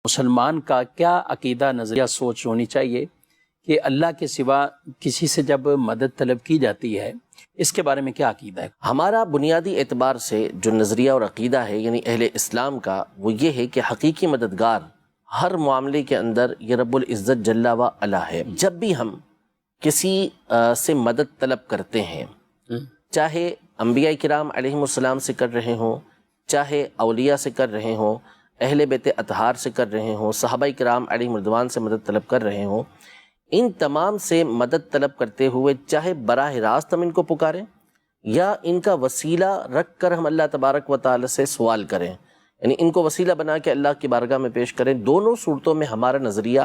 مسلمان کا کیا عقیدہ نظریہ سوچ ہونی چاہیے کہ اللہ کے سوا کسی سے جب مدد طلب کی جاتی ہے، اس کے بارے میں کیا عقیدہ ہے؟ ہمارا بنیادی اعتبار سے جو نظریہ اور عقیدہ ہے یعنی اہل اسلام کا، وہ یہ ہے کہ حقیقی مددگار ہر معاملے کے اندر یہ رب العزت جل و علا ہے۔ جب بھی ہم کسی سے مدد طلب کرتے ہیں، چاہے انبیاء کرام علیہم السلام سے کر رہے ہوں، چاہے اولیاء سے کر رہے ہوں، اہل بیت اطہار سے کر رہے ہوں، صحابہ کرام علیہم رضوان سے مدد طلب کر رہے ہوں، ان تمام سے مدد طلب کرتے ہوئے چاہے براہ راست ہم ان کو پکاریں یا ان کا وسیلہ رکھ کر ہم اللہ تبارک و تعالی سے سوال کریں، یعنی ان کو وسیلہ بنا کے اللہ کی بارگاہ میں پیش کریں، دونوں صورتوں میں ہمارا نظریہ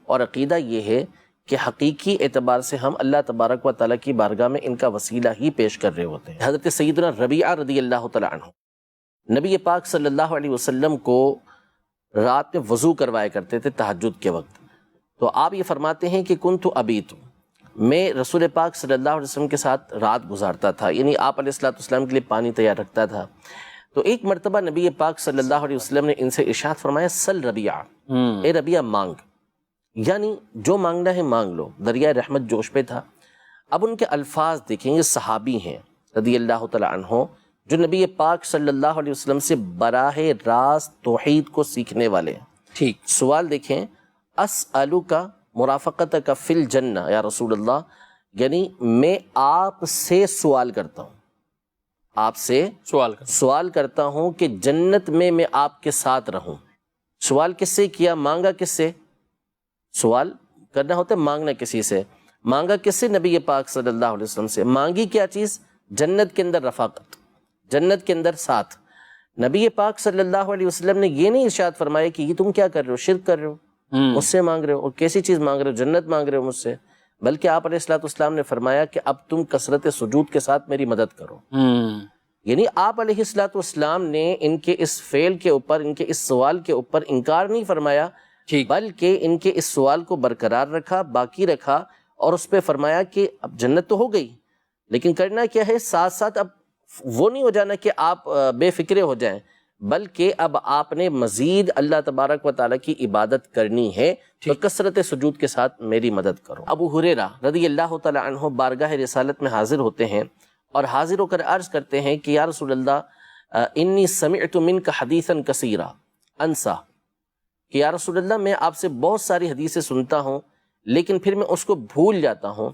اور عقیدہ یہ ہے کہ حقیقی اعتبار سے ہم اللہ تبارک و تعالی کی بارگاہ میں ان کا وسیلہ ہی پیش کر رہے ہوتے ہیں۔ حضرت سیدنا ربیعہ رضی اللہ تعالیٰ عنہ نبی پاک صلی اللہ علیہ وسلم کو رات میں وضو کروایا کرتے تھے تہجد کے وقت، تو آپ یہ فرماتے ہیں کہ کنت ابیت، میں رسول پاک صلی اللہ علیہ وسلم کے ساتھ رات گزارتا تھا، یعنی آپ علیہ السلام کے لیے پانی تیار رکھتا تھا۔ تو ایک مرتبہ نبی پاک صلی اللہ علیہ وسلم نے ان سے ارشاد فرمایا سل ربیعہ، اے ربیعہ مانگ، یعنی جو مانگنا ہے مانگ لو، دریائے رحمت جوش پہ تھا۔ اب ان کے الفاظ دیکھیں، یہ صحابی ہیں رضی اللہ تعالیٰ عنہ جو نبی پاک صلی اللہ علیہ وسلم سے براہ راست توحید کو سیکھنے والے ہیں۔ ٹھیک، سوال دیکھیں، اسألک مرافقتک فی الجنہ یا رسول اللہ، یعنی میں آپ سے سوال کرتا ہوں، آپ سے سوال کرتا ہوں کہ جنت میں آپ کے ساتھ رہوں۔ سوال کس سے کیا؟ مانگا کس سے؟ سوال کرنا ہوتا ہے مانگنا کسی سے، مانگا کس سے؟ نبی پاک صلی اللہ علیہ وسلم سے۔ مانگی کیا چیز؟ جنت کے اندر رفاقت، جنت کے اندر ساتھ۔ نبی پاک صلی اللہ علیہ وسلم نے یہ نہیں ارشاد فرمایا کہ یہ تم کیا کر رہے ہو، شرک کر رہے ہو، مجھ سے مانگ رہے ہو، اور کیسی چیز مانگ رہے ہو؟ جنت مانگ رہے ہو مجھ سے، بلکہ آپ علیہ السلام نے فرمایا کہ اب تم کثرت سجود کے ساتھ میری مدد کرو۔ یعنی آپ علیہ السلام نے ان کے اس فعل کے اوپر، ان کے اس سوال کے اوپر انکار نہیں فرمایا، بلکہ ان کے اس سوال کو برقرار رکھا، باقی رکھا، اور اس پہ فرمایا کہ اب جنت تو ہو گئی، لیکن کرنا کیا ہے؟ ساتھ ساتھ اب وہ نہیں ہو جانا کہ آپ بے فکرے ہو جائیں، بلکہ اب آپ نے مزید اللہ تبارک و تعالیٰ کی عبادت کرنی ہے، تو کثرت سجود کے ساتھ میری مدد کرو۔ ابو ہریرہ رضی اللہ تعالیٰ عنہ بارگاہ رسالت میں حاضر ہوتے ہیں اور حاضر ہو کر عرض کرتے ہیں کہ یا رسول اللہ انی سمعت منک حدیثا کثیرا انسا، کہ یا رسول اللہ میں آپ سے بہت ساری حدیثیں سنتا ہوں لیکن پھر میں اس کو بھول جاتا ہوں۔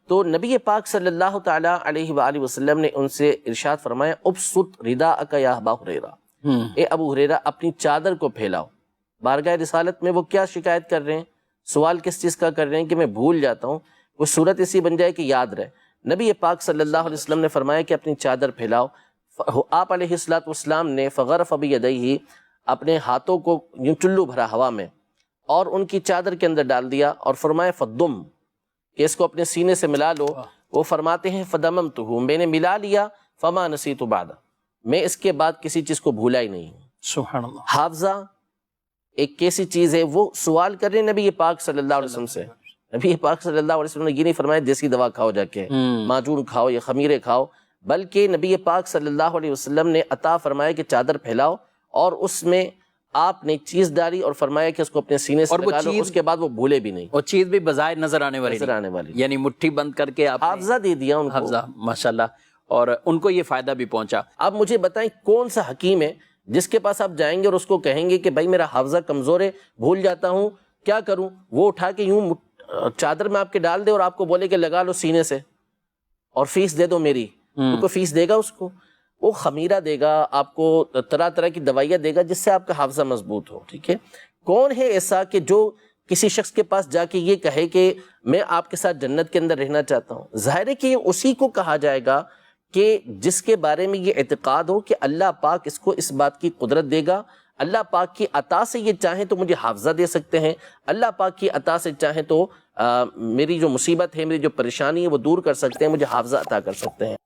تو نبی پاک صلی اللہ تعالیٰ علیہ وآلہ وسلم نے ان سے ارشاد فرمایا ابسط رداءک یا ابا ہریرہ، اے ابو ہریرہ اپنی چادر کو پھیلاؤ۔ بارگاہ رسالت میں وہ کیا شکایت کر رہے ہیں؟ سوال کس چیز کا کر رہے ہیں کہ میں بھول جاتا ہوں، وہ صورت اسی بن جائے کہ یاد رہے۔ نبی پاک صلی اللہ علیہ وسلم نے فرمایا کہ اپنی چادر پھیلاؤ۔ آپ علیہ السلام نے فغرف بیدیہ، اپنے ہاتھوں کو یوں چلو بھرا ہوا میں اور ان کی چادر کے اندر ڈال دیا، اور فرمایا فدم، کہ اس کو اپنے سینے سے ملا لو۔ وہ فرماتے ہیں فدممتہ، میں نے ملا لیا، فما نسیت بعد، میں اس کے بعد کسی چیز کو بھولا ہی نہیں۔ سبحان اللہ۔ حافظہ ایک کیسی چیز ہے؟ وہ سوال کر رہے ہیں نبی پاک صلی اللہ علیہ وسلم سے۔ نبی پاک صلی اللہ علیہ وسلم نے یہ نہیں فرمایا دیسی دوا کھاؤ، جا کے معجون کھاؤ یا خمیرے کھاؤ، بلکہ نبی پاک صلی اللہ علیہ وسلم نے عطا فرمایا کہ چادر پھیلاؤ، اور اس میں آپ نے چیز ڈالی اور فرمایا کہ اس کو اپنے سینے سے لگا لو، اس کے بعد وہ بھولے بھی نہیں۔ اور چیز بھی بظاہر نظر آنے والی، یعنی مٹھی بند کر کے آپ حافظہ دے دیا ان کو، حافظہ، ماشاءاللہ، اور ان کو یہ فائدہ بھی پہنچا۔ اب مجھے بتائیں کون سا حکیم ہے جس کے پاس آپ جائیں گے اور اس کو کہیں گے کہ بھائی میرا حافظہ کمزور ہے، بھول جاتا ہوں، کیا کروں؟ وہ اٹھا کے یوں چادر میں آپ کے ڈال دے اور آپ کو بولے کہ لگا لو سینے سے اور فیس دے دو میری، تو کوئی فیس دے گا اس کو؟ وہ خمیرہ دے گا آپ کو، طرح طرح کی دوائیاں دے گا جس سے آپ کا حافظہ مضبوط ہو۔ ٹھیک ہے، کون ہے ایسا کہ جو کسی شخص کے پاس جا کے یہ کہے کہ میں آپ کے ساتھ جنت کے اندر رہنا چاہتا ہوں؟ ظاہر ہے کہ یہ اسی کو کہا جائے گا کہ جس کے بارے میں یہ اعتقاد ہو کہ اللہ پاک اس کو اس بات کی قدرت دے گا، اللہ پاک کی عطا سے یہ چاہیں تو مجھے حافظہ دے سکتے ہیں، اللہ پاک کی عطا سے چاہیں تو میری جو مصیبت ہے، میری جو پریشانی ہے وہ دور کر سکتے ہیں، مجھے حافظہ عطا کر سکتے ہیں۔